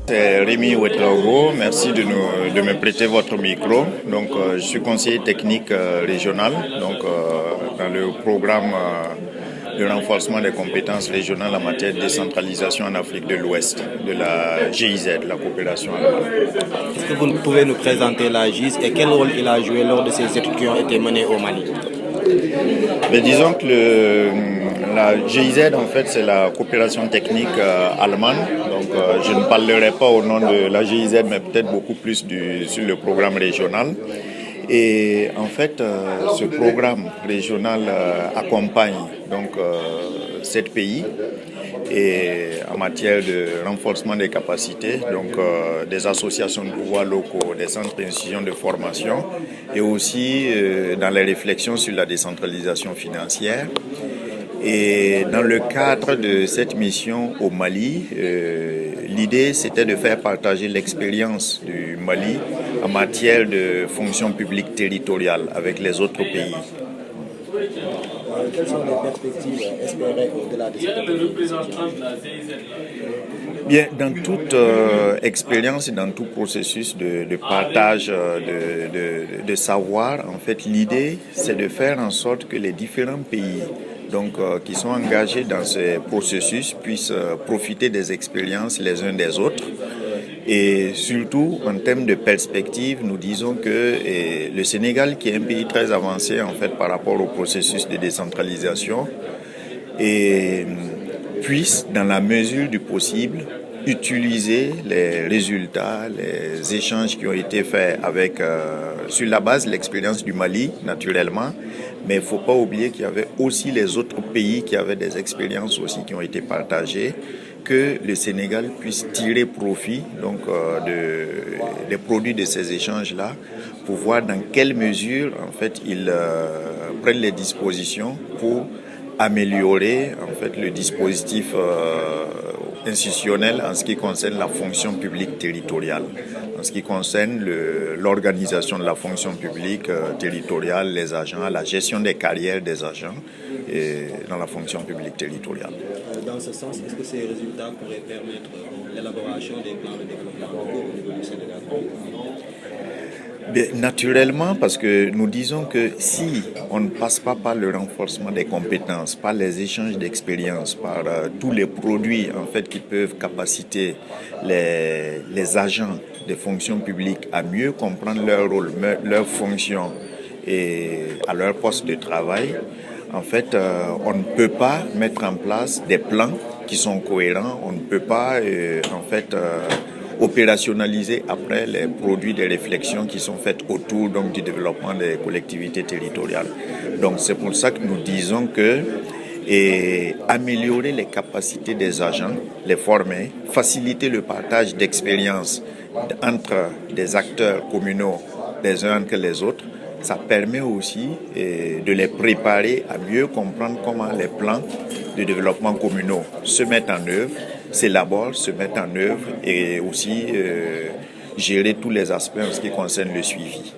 C'est Rémi Ouetraogo, merci de me prêter votre micro. Donc, je suis conseiller technique régional dans le programme de renforcement des compétences régionales en matière de décentralisation en Afrique de l'Ouest, de la GIZ, la coopération allemande. Est-ce que vous pouvez nous présenter la GIZ et quel rôle il a joué lors de ces études qui ont été menées au Mali? Mais disons que la GIZ, en fait, c'est la coopération technique allemande. Donc, je ne parlerai pas au nom de la GIZ, mais peut-être beaucoup plus sur le programme régional. Et en fait, ce programme régional accompagne donc 7 pays et en matière de renforcement des capacités, donc des associations de pouvoirs locaux, des centres d'institutions de formation et aussi dans les réflexions sur la décentralisation financière. Et dans le cadre de cette mission au Mali, l'idée c'était de faire partager l'expérience du Mali en matière de fonction publique territoriale avec les autres pays. Quelles sont les perspectives espérées au-delà de cette Bien, dans toute expérience et dans tout processus de partage de savoir, en fait, l'idée, c'est de faire en sorte que les différents pays qui sont engagés dans ce processus puissent profiter des expériences les uns des autres. Et surtout, en termes de perspective, nous disons que le Sénégal, qui est un pays très avancé en fait par rapport au processus de décentralisation, puisse, dans la mesure du possible, utiliser les résultats, les échanges qui ont été faits sur la base de l'expérience du Mali, naturellement, mais il ne faut pas oublier qu'il y avait aussi les autres pays qui avaient des expériences aussi qui ont été partagées, que le Sénégal puisse tirer profit des produits de ces échanges-là pour voir dans quelle mesure en fait ils prennent les dispositions pour améliorer en fait le dispositif institutionnel en ce qui concerne la fonction publique territoriale, en ce qui concerne l'organisation de la fonction publique territoriale, les agents, la gestion des carrières des agents dans la fonction publique territoriale. Dans ce sens, est-ce que ces résultats pourraient permettre l'élaboration des plans de développement au niveau du Sénégal? Bien, naturellement, parce que nous disons que si on ne passe pas par le renforcement des compétences, par les échanges d'expériences, par tous les produits en fait qui peuvent capaciter les agents des fonctions publiques à mieux comprendre leur rôle, leur fonction et à leur poste de travail, en fait, on ne peut pas mettre en place des plans qui sont cohérents, on ne peut pas opérationnaliser après les produits des réflexions qui sont faites autour du développement des collectivités territoriales. Donc c'est pour ça que nous disons que améliorer les capacités des agents, les former, faciliter le partage d'expériences entre des acteurs communaux les uns que les autres, ça permet aussi de les préparer à mieux comprendre comment les plans de développement communaux se mettent en œuvre, s'élaborent, se mettent en œuvre et aussi gérer tous les aspects en ce qui concerne le suivi.